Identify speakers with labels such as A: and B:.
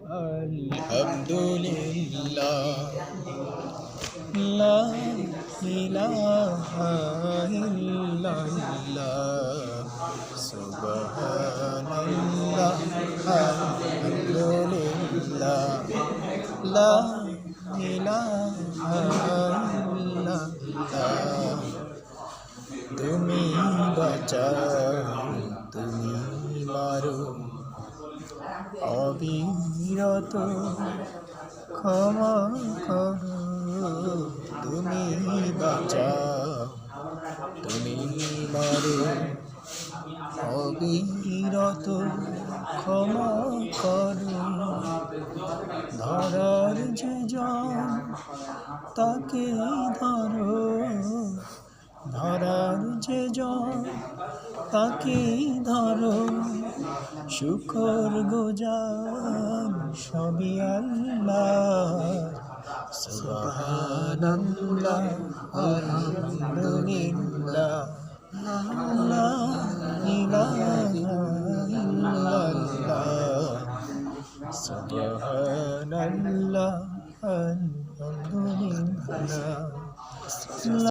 A: আলহামদুলিল্লাহ লা ইলাহা ইল্লাল্লাহ সুবহানাল্লাহ আলহামদুলিল্লাহ লা ইলাহা ইল্লাল্লাহ তুমি বাঁচাও তুমি মারো অবিরত ক্ষমা করো তুমি বাঁচাও তুমি মারো অবিরত ক্ষমা করো ধরার যে জন তাকে ধরো ধরার যে জন তাকে ধরো শুকর গুজার সবই আল্লাহ সুবহানাল্লাহ আলহামদুলিল্লাহ লা ইলাহা ইল্লাল্লাহ সুবহানাল্লাহ আলহামদুলিল্লাহ